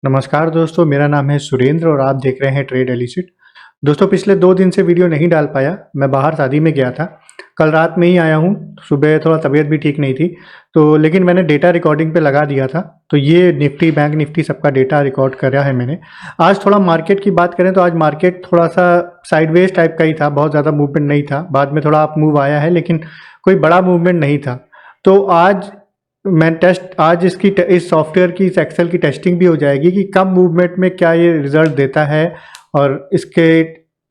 नमस्कार दोस्तों, मेरा नाम है सुरेंद्र और आप देख रहे हैं ट्रेड एलिसिट। दोस्तों, पिछले 2 दिन से वीडियो नहीं डाल पाया। मैं बाहर शादी में गया था। कल रात में ही आया हूँ। सुबह थोड़ा तबीयत भी ठीक नहीं थी, तो लेकिन मैंने डेटा रिकॉर्डिंग पे लगा दिया था। तो ये निफ्टी, बैंक निफ्टी सबका डेटा रिकॉर्ड करा है मैंने। आज थोड़ा मार्केट की बात करें तो आज मार्केट थोड़ा-सा साइडवेज टाइप का ही था, बहुत ज़्यादा मूवमेंट नहीं था। बाद में थोड़ा अप मूव आया है, लेकिन कोई बड़ा मूवमेंट नहीं था। तो आज इस सॉफ्टवेयर की, इस एक्सेल की टेस्टिंग भी हो जाएगी कि कम मूवमेंट में क्या ये रिजल्ट देता है और इसके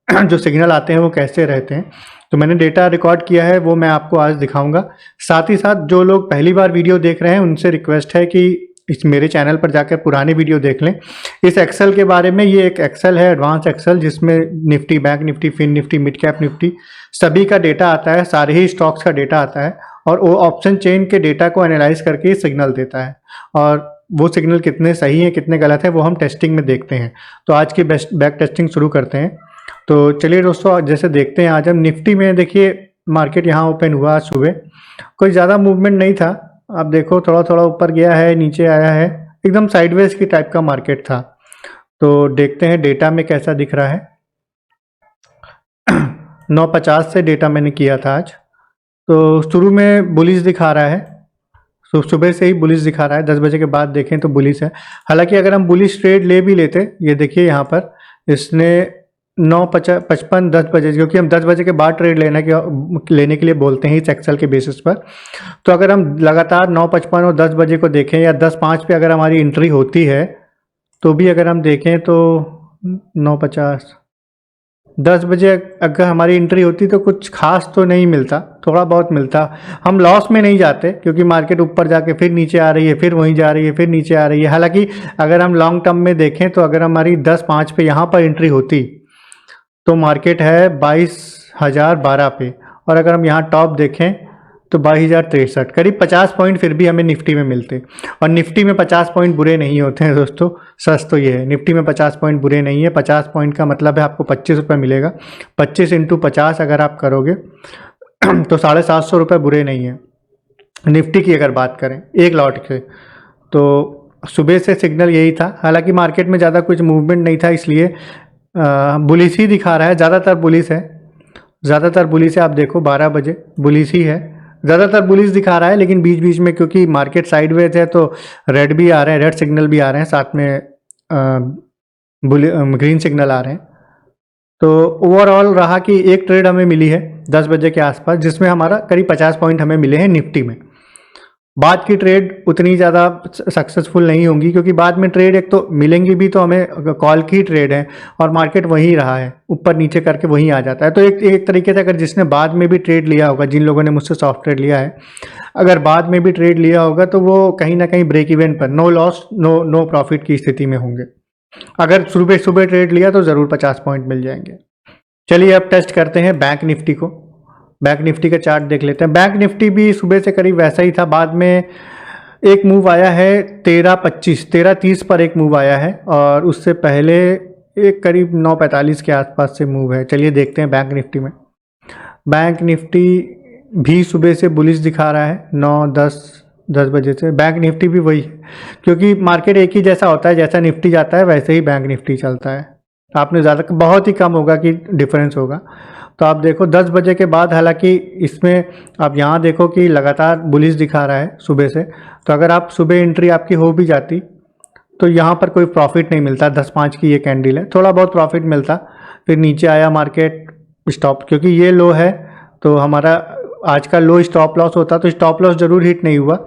जो सिग्नल आते हैं वो कैसे रहते हैं। तो मैंने डेटा रिकॉर्ड किया है, वो मैं आपको आज दिखाऊंगा। साथ ही साथ जो लोग पहली बार वीडियो देख रहे हैं उनसे रिक्वेस्ट है कि इस मेरे चैनल पर जाकर पुराने वीडियो देख लें इस एक्सेल के बारे में। ये एक एक्सेल है, एडवांस एक्सेल, जिसमें Nifty, bank Nifty, fin Nifty, mid cap Nifty सभी का डेटा आता है, सारे ही स्टॉक्स का डेटा आता है और वो ऑप्शन चेन के डेटा को एनालाइज करके सिग्नल देता है। और वो सिग्नल कितने सही हैं, कितने गलत हैं, वो हम टेस्टिंग में देखते हैं। तो आज की बैक टेस्टिंग शुरू करते हैं। तो चलिए दोस्तों, जैसे देखते हैं आज हम निफ्टी में। देखिए, मार्केट यहाँ ओपन हुआ सुबह, कोई ज़्यादा मूवमेंट नहीं था। आप देखो, थोड़ा थोड़ा ऊपर गया है, नीचे आया है, एकदम साइडवेज की टाइप का मार्केट था। तो देखते हैं डेटा में कैसा दिख रहा है। 9:50 से डेटा मैंने किया था आज। तो शुरू में बुलिश दिखा रहा है, सुबह से ही बुलिश दिखा रहा है। 10 बजे के बाद देखें तो बुलिश है। हालांकि अगर हम बुलिश ट्रेड ले भी लेते, ये देखिए यहाँ पर इसने 9:55 10 बजे, क्योंकि हम 10 बजे के बाद ट्रेड लेने के लिए बोलते हैं इस एक्सेल के बेसिस पर। तो अगर हम लगातार 9:55 और 10 बजे को देखें या 10:05 पे अगर हमारी एंट्री होती है तो भी अगर हम देखें तो 9:50 10 बजे अगर हमारी एंट्री होती तो कुछ खास तो नहीं मिलता, थोड़ा बहुत मिलता। हम लॉस में नहीं जाते, क्योंकि मार्केट ऊपर जाके फिर नीचे आ रही है, फिर वहीं जा रही है, फिर नीचे आ रही है। हालांकि अगर हम लॉन्ग टर्म में देखें तो अगर हमारी 10:05 पे यहाँ पर एंट्री होती तो मार्केट है 22,012 पे, और अगर हम यहाँ टॉप देखें तो 22,063, करीब 50 पॉइंट फिर भी हमें निफ्टी में मिलते। और निफ्टी में 50 पॉइंट बुरे नहीं होते हैं दोस्तों, सच तो ये है, निफ्टी में 50 पॉइंट बुरे नहीं है। 50 पॉइंट का मतलब है आपको 25 रुपये मिलेगा। 25 इंटू 50 अगर आप करोगे तो 750 रुपये बुरे नहीं है निफ्टी की अगर बात करें एक लॉट के। तो सुबह से सिग्नल यही था। हालांकि मार्केट में ज़्यादा कुछ मूवमेंट नहीं था, इसलिए बुलिश ही दिखा रहा है। ज़्यादातर बुलिश है, ज़्यादातर बुलिश है। आप देखो 12 बजे बुलिश ही है, ज़्यादातर बुलिश दिखा रहा है। लेकिन बीच बीच में क्योंकि मार्केट साइडवेज है तो रेड भी आ रहे हैं, रेड सिग्नल भी आ रहे हैं, साथ में ग्रीन सिग्नल आ रहे हैं। तो ओवरऑल रहा कि एक ट्रेड हमें मिली है 10 बजे के आसपास, जिसमें हमारा करीब 50 पॉइंट हमें मिले हैं निफ्टी में। बाद की ट्रेड उतनी ज़्यादा सक्सेसफुल नहीं होंगी, क्योंकि बाद में ट्रेड एक तो मिलेंगी भी तो हमें कॉल की ट्रेड है और मार्केट वहीं रहा है, ऊपर नीचे करके वहीं आ जाता है। तो एक तरीके से अगर जिसने बाद में भी ट्रेड लिया होगा, जिन लोगों ने मुझसे सॉफ्ट ट्रेड लिया है, अगर बाद में भी ट्रेड लिया होगा तो वो कहीं ना कहीं ब्रेक इवन पर, नो लॉस नो प्रॉफिट की स्थिति में होंगे। अगर सुबह सुबह ट्रेड लिया तो ज़रूर 50 पॉइंट मिल जाएंगे। चलिए अब टेस्ट करते हैं बैंक निफ्टी को। बैंक निफ्टी का चार्ट देख लेते हैं। बैंक निफ्टी भी सुबह से करीब वैसा ही था। बाद में एक मूव आया है 13:30 पर एक मूव आया है, और उससे पहले एक करीब 9:45 के आसपास से मूव है। चलिए देखते हैं बैंक निफ्टी में। बैंक निफ्टी भी सुबह से बुलिश दिखा रहा है 9-10 बजे से। बैंक निफ्टी भी वही है, क्योंकि मार्केट एक ही जैसा होता है, जैसा निफ्टी जाता है वैसे ही बैंक निफ्टी चलता है। आपने ज़्यादा, बहुत ही कम होगा कि डिफरेंस होगा। तो आप देखो 10 बजे के बाद, हालांकि इसमें आप यहाँ देखो कि लगातार बुलिश दिखा रहा है सुबह से। तो अगर आप सुबह एंट्री आपकी हो भी जाती तो यहाँ पर कोई प्रॉफिट नहीं मिलता। 10:05 की ये कैंडल है, थोड़ा बहुत प्रॉफिट मिलता। फिर नीचे आया मार्केट, स्टॉप, क्योंकि ये लो है तो हमारा आज का लो स्टॉप लॉस होता, तो स्टॉप लॉस जरूर हिट नहीं हुआ,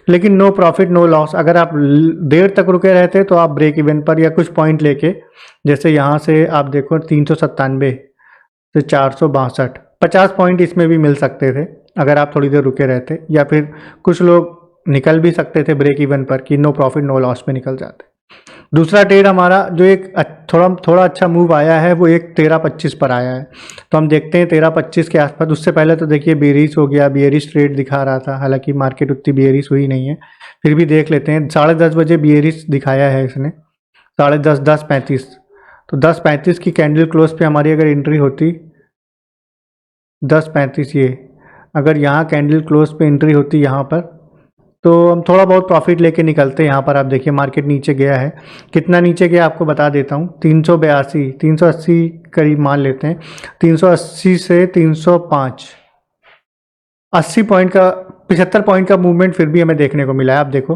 लेकिन नो प्रॉफिट नो लॉस। अगर आप देर तक रुके रहते तो आप ब्रेक इवन पर या कुछ पॉइंट लेके, जैसे यहाँ से आप देखो 397 से 462, 50 पॉइंट इसमें भी मिल सकते थे अगर आप थोड़ी देर रुके रहते, या फिर कुछ लोग निकल भी सकते थे ब्रेक इवन पर कि नो प्रॉफिट नो लॉस में निकल जाते। दूसरा ट्रेड हमारा जो एक थोड़ा अच्छा मूव आया है वो एक 13:25 पर आया है। तो हम देखते हैं 13:25 के आसपास। उससे पहले तो देखिए बेरिश हो गया, बेरिश ट्रेड दिखा रहा था। हालांकि मार्केट उतनी बेरिश हुई नहीं है, फिर भी देख लेते हैं। 10:30 बजे बेरिश दिखाया है इसने, 10:30, 10:35। तो 10:35 की कैंडल क्लोज पे हमारी अगर एंट्री होती, 10:35 ये, अगर यहाँ कैंडल क्लोज पे एंट्री होती यहाँ पर तो हम थोड़ा बहुत प्रॉफिट लेके निकलते हैं। यहाँ पर आप देखिए मार्केट नीचे गया है, कितना नीचे गया आपको बता देता हूँ, 382 380 करीब मान लेते हैं, 380 से 305, 80 पॉइंट का 75 पॉइंट का मूवमेंट फिर भी हमें देखने को मिला है। आप देखो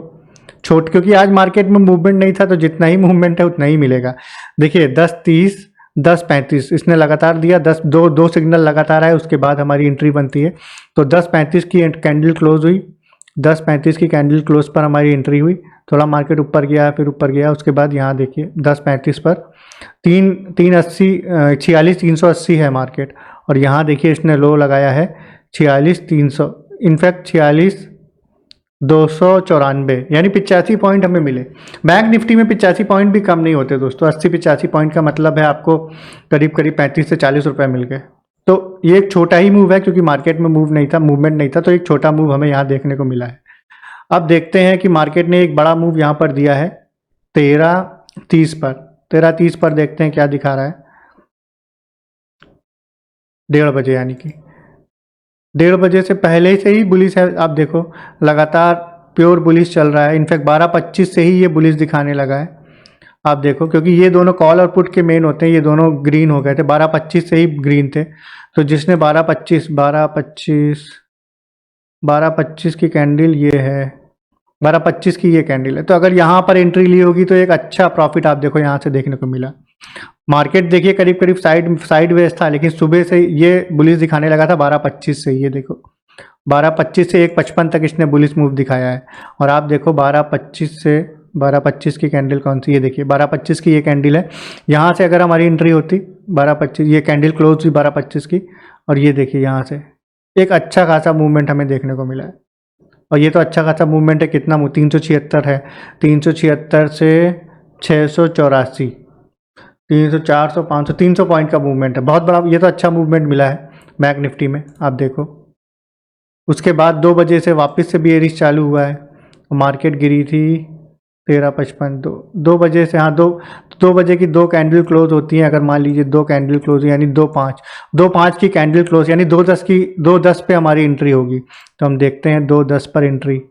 क्योंकि आज मार्केट में मूवमेंट नहीं था तो जितना ही मूवमेंट है उतना ही मिलेगा। देखिए 10:30 10:35 इसने लगातार दिया, 2 सिग्नल लगातार आए, उसके बाद हमारी एंट्री बनती है। तो 10:35 की कैंडल क्लोज हुई, 10:35 की कैंडल क्लोज पर हमारी एंट्री हुई, थोड़ा मार्केट ऊपर गया फिर ऊपर गया, उसके बाद यहाँ देखिए 10:35 पर 380 है मार्केट, और यहाँ देखिए इसने लो लगाया है 46,300, इनफैक्ट 46,294, यानी 85 पॉइंट हमें मिले। बैंक निफ्टी में 85 पॉइंट भी कम नहीं होते दोस्तों, 80-85 पॉइंट का मतलब है आपको करीब करीब 35 से 40 रुपये मिल गए। तो ये एक छोटा ही मूव है, क्योंकि मार्केट में मूवमेंट नहीं था, तो एक छोटा मूव हमें यहाँ देखने को मिला है। अब देखते हैं कि मार्केट ने एक बड़ा मूव यहाँ पर दिया है 13:30 पर, 13:30 पर देखते हैं क्या दिखा रहा है। 1:30 बजे, यानी कि 1:30 बजे से पहले से ही बुलिश है। आप देखो लगातार प्योर बुलिश चल रहा है, इनफैक्ट 12:25 से ही ये बुलिश दिखाने लगा है। आप देखो, क्योंकि ये दोनों कॉल और पुट के मेन होते हैं, ये दोनों ग्रीन हो गए थे, 12:25 से ही ग्रीन थे। तो जिसने 12:25 की कैंडल ये है, 12:25 की ये कैंडल है, तो अगर यहाँ पर एंट्री ली होगी तो एक अच्छा प्रॉफिट आप देखो यहाँ से देखने को मिला। मार्केट देखिए करीब करीब साइड वेज था, लेकिन सुबह से ये बुलिश दिखाने लगा था 12:25 से। ये देखो 12:25 से 1:55 तक इसने बुलिश मूव दिखाया है। और आप देखो 12:25 की कैंडल कौन सी, ये देखिए 12:25 की ये कैंडल है। यहाँ से अगर हमारी एंट्री होती 12:25, ये कैंडल क्लोज हुई 12:25 की, और ये देखिए यहाँ से एक अच्छा खासा मूवमेंट हमें देखने को मिला है। और ये तो अच्छा खासा मूवमेंट है, कितना 376 है, 376 से 684, 300 400 500 300 पॉइंट का मूवमेंट है, बहुत बड़ा। ये तो अच्छा मूवमेंट मिला है बैंक निफ्टी में, आप देखो। उसके बाद 2 बजे से वापस से बेयरिश चालू हुआ है, मार्केट गिरी थी 13:55, 2 बजे से, हाँ 2 बजे की 2 कैंडल क्लोज होती हैं। अगर मान लीजिए 2 कैंडल क्लोज यानी 2:05 की कैंडल क्लोज, यानी 2:10 पे हमारी एंट्री होगी। तो हम देखते हैं 2:10 पर एंट्री,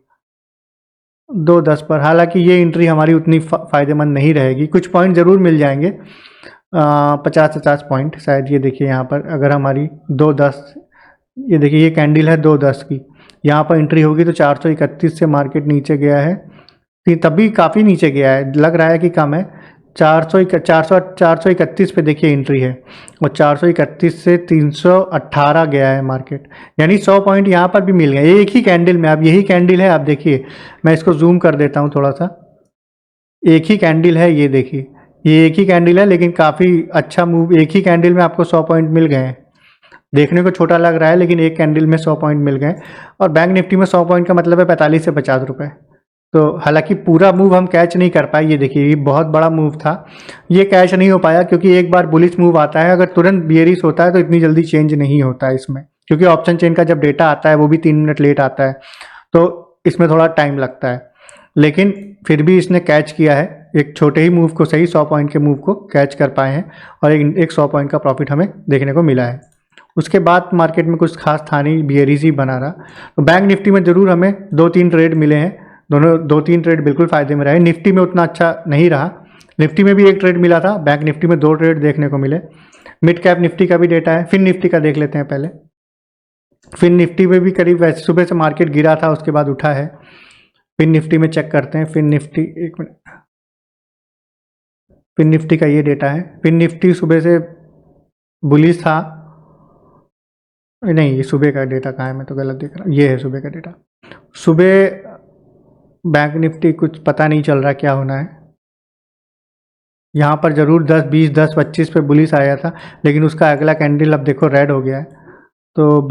2:10 पर। हालांकि ये एंट्री हमारी उतनी फ़ायदेमंद नहीं रहेगी, कुछ पॉइंट ज़रूर मिल जाएंगे, 50-50 पॉइंट शायद। ये देखिए यहाँ पर अगर हमारी 2:10, ये देखिए ये कैंडल है 2:10 की, यहाँ पर एंट्री होगी तो 431 से मार्केट नीचे गया है, तभी काफ़ी नीचे गया है, लग रहा है कि कम है। 431 पे देखिए एंट्री है, और 431 से 318 गया है मार्केट, यानी 100 पॉइंट यहाँ पर भी मिल गए एक ही कैंडल में। अब यही कैंडल है, आप देखिए मैं इसको जूम कर देता हूँ थोड़ा सा, एक ही कैंडल है, ये देखिए ये एक ही कैंडल है, लेकिन काफ़ी अच्छा मूव, एक ही कैंडल में आपको 100 पॉइंट मिल गए हैं। देखने को छोटा लग रहा है, लेकिन एक कैंडल में 100 पॉइंट मिल गए। और बैंक निफ्टी में 100 पॉइंट का मतलब है 45 से 50 रुपये। तो हालांकि पूरा मूव हम कैच नहीं कर पाए, ये देखिए ये बहुत बड़ा मूव था, ये कैच नहीं हो पाया, क्योंकि एक बार बुलिश मूव आता है, अगर तुरंत बियरिश होता है तो इतनी जल्दी चेंज नहीं होता है इसमें, क्योंकि ऑप्शन चेन का जब डेटा आता है वो भी 3 मिनट लेट आता है, तो इसमें थोड़ा टाइम लगता है। लेकिन फिर भी इसने कैच किया है, एक छोटे ही मूव को सही 100 पॉइंट के मूव को कैच कर पाए हैं, और एक 100 पॉइंट का प्रॉफिट हमें देखने को मिला है। उसके बाद मार्केट में कुछ खास था नहीं, बियरिश ही बना रहा। तो बैंक निफ्टी में ज़रूर हमें 2-3 ट्रेड मिले हैं, दोनों 2-3 ट्रेड बिल्कुल फ़ायदे में रहे। निफ्टी में उतना अच्छा नहीं रहा, निफ्टी में भी 1 ट्रेड मिला था, बैंक निफ्टी में 2 ट्रेड देखने को मिले। मिड कैप निफ्टी का भी डेटा है, फिन निफ्टी का देख लेते हैं पहले। फिन निफ्टी में भी करीब वैसे सुबह से मार्केट गिरा था, उसके बाद उठा है। फिन निफ्टी में चेक करते हैं, फिन निफ्टी, एक मिनट, फिन निफ्टी का ये डेटा है। फिन निफ्टी सुबह से बुलिश था, नहीं ये सुबह का डेटा कहाँ है, मैं तो गलत देख रहा हूँ, ये है सुबह का डेटा। सुबह बैंक निफ्टी कुछ पता नहीं चल रहा क्या होना है, यहाँ पर ज़रूर 10-20 10-25 पे बुलिश आया था, लेकिन उसका अगला कैंडल अब देखो रेड हो गया है। तो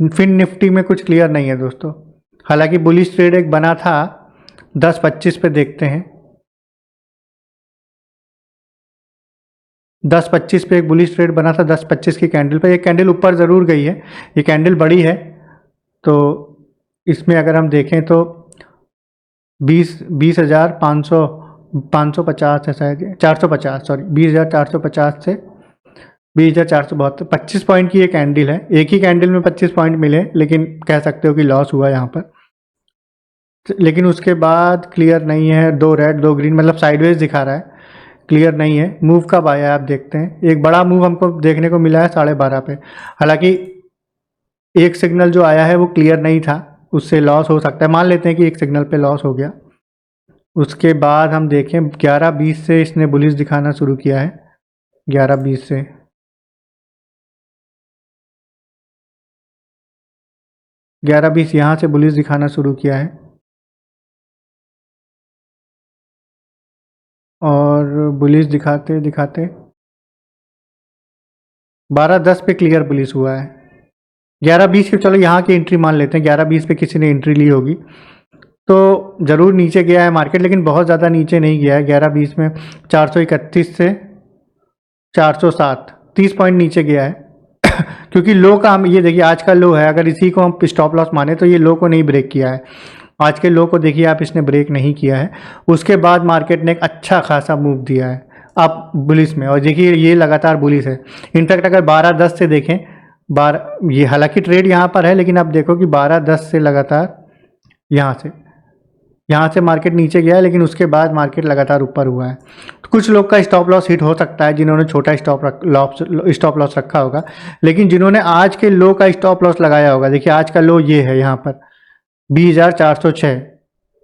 फिन निफ्टी में कुछ क्लियर नहीं है दोस्तों। हालांकि बुलिश ट्रेड एक बना था 10-25 पे, देखते हैं 10-25 पे एक बुलिश ट्रेड बना था 10-25 की कैंडल पे, एक कैंडल ऊपर ज़रूर गई है, ये कैंडल बड़ी है। तो इसमें अगर हम देखें तो 550 है शायद, 450, सॉरी 20,450 से 20,472, 25 पॉइंट की ये कैंडल है। एक ही कैंडल में 25 पॉइंट मिले, लेकिन कह सकते हो कि लॉस हुआ यहाँ पर। लेकिन उसके बाद क्लियर नहीं है, 2 रेड 2 ग्रीन, मतलब साइडवेज दिखा रहा है, क्लियर नहीं है। मूव कब आया है आप देखते हैं। एक बड़ा मूव हमको देखने को मिला है 12:30 पे, हालांकि एक सिग्नल जो आया है वो क्लियर नहीं था, उससे लॉस हो सकता है, मान लेते हैं कि एक सिग्नल पे लॉस हो गया। उसके बाद हम देखें 11:20 से इसने बुलिश दिखाना शुरू किया है, 11:20 से 11:20 यहाँ से बुलिश दिखाना शुरू किया है, और बुलिश दिखाते दिखाते 12:10 पे क्लियर बुलिश हुआ है। 11:20 पे चलो यहाँ की एंट्री मान लेते हैं, 11:20 पे किसी ने एंट्री ली होगी, तो ज़रूर नीचे गया है मार्केट, लेकिन बहुत ज़्यादा नीचे नहीं गया है। 11:20 में 431 से 407, 30 पॉइंट नीचे गया है। क्योंकि लो का हम ये देखिए, आज का लो है, अगर इसी को हम स्टॉप लॉस माने तो ये लो को नहीं ब्रेक किया है। आज के लो को देखिए आप, इसने ब्रेक नहीं किया है। उसके बाद मार्केट ने एक अच्छा खासा मूव दिया है आप बुलिस में, और देखिए ये लगातार बुलिस है। इनफैक्ट अगर 12:10 से देखें, ये हालांकि ट्रेड यहाँ पर है, लेकिन आप देखो कि 12:10 से लगातार यहाँ से मार्केट नीचे गया है, लेकिन उसके बाद मार्केट लगातार ऊपर हुआ है। तो कुछ लोग का स्टॉप लॉस हिट हो सकता है जिन्होंने छोटा स्टॉप लॉस रखा होगा, लेकिन जिन्होंने आज के लो का स्टॉप लॉस लगाया होगा, देखिए आज का लो ये है यहाँ पर 20,406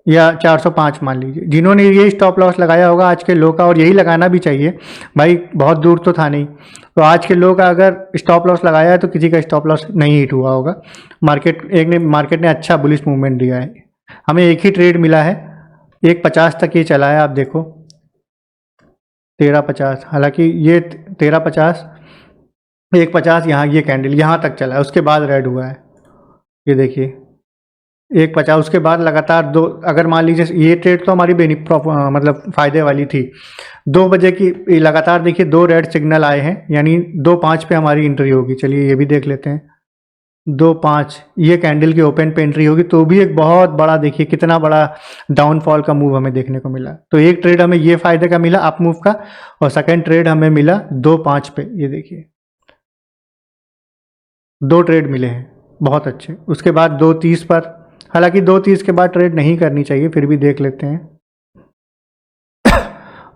या 405 मान लीजिए, जिन्होंने ये स्टॉप लॉस लगाया होगा आज के लो का, और यही लगाना भी चाहिए भाई, बहुत दूर तो था नहीं। तो आज के लो का अगर स्टॉप लॉस लगाया है तो किसी का स्टॉप लॉस नहीं हिट हुआ होगा। मार्केट ने अच्छा बुलिश मूवमेंट दिया है। हमें एक ही ट्रेड मिला है, 1.50 तक ये चला है, आप देखो 13.50, हालांकि ये 13.50 1.50 यहाँ ये कैंडल यहाँ तक चला है, उसके बाद रेड हुआ है, ये देखिए 1.50। उसके बाद लगातार दो, अगर मान लीजिए ये ट्रेड तो हमारी मतलब फ़ायदे वाली थी, 2 बजे की लगातार देखिए 2 रेड सिग्नल आए हैं, यानी 2.5 पे हमारी एंट्री होगी। चलिए ये भी देख लेते हैं, 2.5 ये कैंडल की ओपन पे एंट्री होगी, तो भी एक बहुत बड़ा, देखिए कितना बड़ा डाउनफॉल का मूव हमें देखने को मिला। तो एक ट्रेड हमें ये फायदे का मिला अप मूव का, और सेकंड ट्रेड हमें मिला 2.5 पे, ये देखिए 2 ट्रेड मिले हैं बहुत अच्छे। उसके बाद 2.30 पर, हालांकि 2.30 के बाद ट्रेड नहीं करनी चाहिए, फिर भी देख लेते हैं।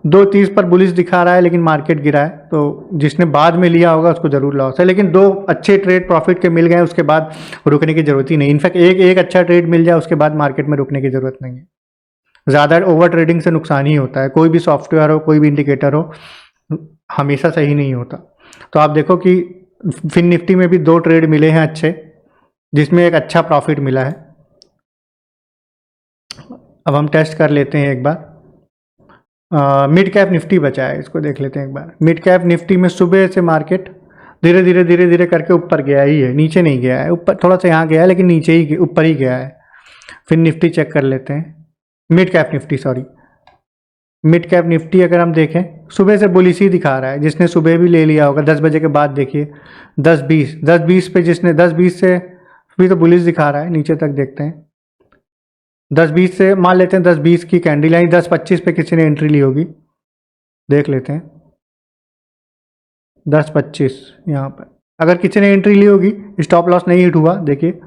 2.30 पर बुलिश दिखा रहा है, लेकिन मार्केट गिरा है, तो जिसने बाद में लिया होगा उसको जरूर लॉस है, लेकिन 2 अच्छे ट्रेड प्रॉफिट के मिल गए, उसके बाद रुकने की जरूरत ही नहीं। इनफैक्ट एक अच्छा ट्रेड मिल जाए उसके बाद मार्केट में रुकने की जरूरत नहीं है। ज़्यादा ओवर ट्रेडिंग से नुकसान ही होता है, कोई भी सॉफ्टवेयर हो, कोई भी इंडिकेटर हो, हमेशा सही नहीं होता। तो आप देखो कि फिन निफ्टी में भी 2 ट्रेड मिले हैं अच्छे, जिसमें एक अच्छा प्रॉफिट मिला है। अब हम टेस्ट कर लेते हैं एक बार, मिड कैप निफ्टी बचा है, इसको देख लेते हैं एक बार। मिड कैप निफ्टी में सुबह से मार्केट धीरे धीरे करके ऊपर गया ही है, नीचे नहीं गया है। ऊपर थोड़ा सा यहाँ गया है, लेकिन नीचे ही ऊपर ही गया है। फिर निफ्टी चेक कर लेते हैं, mid cap Nifty, sorry mid cap Nifty अगर हम देखें, सुबह से बुलिश ही दिखा रहा है। जिसने सुबह भी ले लिया होगा 10 बजे के बाद, देखिए 10:20 पे, जिसने 10:20 से भी तो बुलिश दिखा रहा है, नीचे तक देखते हैं। 10:20 से मान लेते हैं 10:20 की कैंडल, यानी 10:25 पे किसी ने एंट्री ली होगी, देख लेते हैं 10:25 यहाँ पर अगर किसी ने एंट्री ली होगी, स्टॉप लॉस नहीं हिट हुआ देखिए,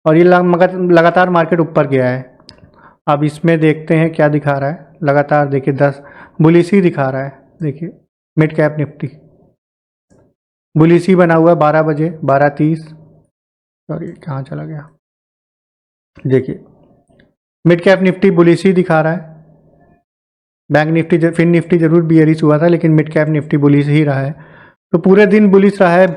और ये लगातार मार्केट ऊपर गया है। अब इसमें देखते हैं क्या दिखा रहा है, लगातार देखिए 10 बुलिश ही दिखा रहा है। देखिए मिड कैप निफ्टी बुलिश ही बना हुआ है, 12 बजे 12:30, सॉरी कहाँ चला गया, देखिए मिड कैप निफ्टी बुलिश ही दिखा रहा है। बैंक निफ्टी, फिन निफ्टी जरूर बियरिश हुआ था, लेकिन मिड कैप निफ्टी बुलिश ही रहा है। तो पूरे दिन बुलिश रहा है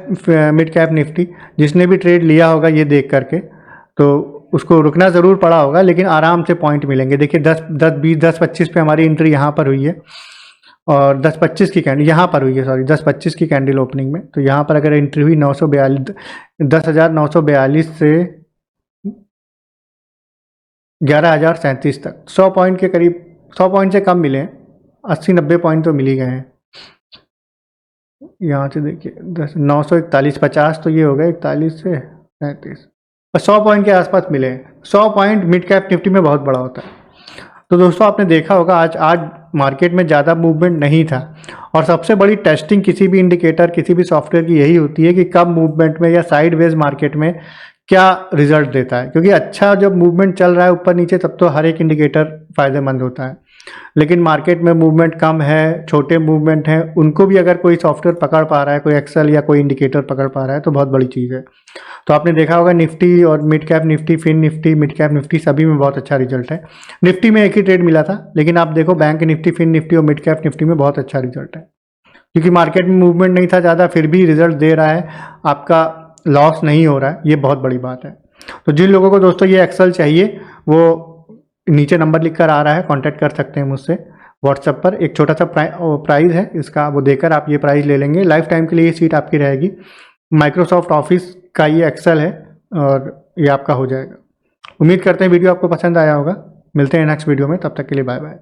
मिड कैप निफ्टी। जिसने भी ट्रेड लिया होगा ये देख करके, तो उसको रुकना ज़रूर पड़ा होगा, लेकिन आराम से पॉइंट मिलेंगे। देखिए 10:25 पे हमारी एंट्री यहाँ पर हुई है, और 10:25 की कैंडल यहाँ पर हुई है, सॉरी 10:25 की कैंडल ओपनिंग में। तो यहाँ पर अगर एंट्री हुई 10,942 से 11,037 तक, 100 पॉइंट के करीब, 100 पॉइंट से कम मिले हैं, 80-90 पॉइंट तो मिल ही गए हैं। यहाँ से देखिए 941, 50 तो ये हो गए, 41 से 37, और 100 पॉइंट के आसपास मिले हैं। 100 पॉइंट मिड कैप निफ्टी में बहुत बड़ा होता है। तो दोस्तों आपने देखा होगा आज मार्केट में ज़्यादा मूवमेंट नहीं था, और सबसे बड़ी टेस्टिंग किसी भी इंडिकेटर, किसी भी सॉफ्टवेयर की यही होती है कि कब मूवमेंट में या साइडवेज मार्केट में क्या रिजल्ट देता है, क्योंकि अच्छा जब मूवमेंट चल रहा है ऊपर नीचे तब तो हर एक इंडिकेटर फ़ायदेमंद होता है, लेकिन मार्केट में मूवमेंट कम है, छोटे मूवमेंट हैं, उनको भी अगर कोई सॉफ्टवेयर पकड़ पा रहा है, कोई एक्सेल या कोई इंडिकेटर पकड़ पा रहा है तो बहुत बड़ी चीज़ है। तो आपने देखा होगा निफ्टी और mid cap Nifty, fin Nifty, mid cap Nifty सभी में बहुत अच्छा रिजल्ट है। निफ्टी में एक ही ट्रेड मिला था, लेकिन आप देखो बैंक निफ्टी, फिन निफ्टी और मिड कैप निफ्टी में बहुत अच्छा रिजल्ट है, क्योंकि मार्केट में मूवमेंट नहीं था ज़्यादा, फिर भी रिजल्ट दे रहा है, आपका लॉस नहीं हो रहा है, ये बहुत बड़ी बात है। तो जिन लोगों को दोस्तों ये एक्सेल चाहिए वो नीचे नंबर लिख कर आ रहा है, कांटेक्ट कर सकते हैं मुझसे व्हाट्सएप पर। एक छोटा सा प्राइस है इसका, वो देकर आप ये प्राइस ले लेंगे, लाइफ टाइम के लिए ये सीट आपकी रहेगी। माइक्रोसॉफ्ट ऑफिस का ये एक्सेल है और ये आपका हो जाएगा। उम्मीद करते हैं वीडियो आपको पसंद आया होगा। मिलते हैं नेक्स्ट वीडियो में, तब तक के लिए बाय बाय।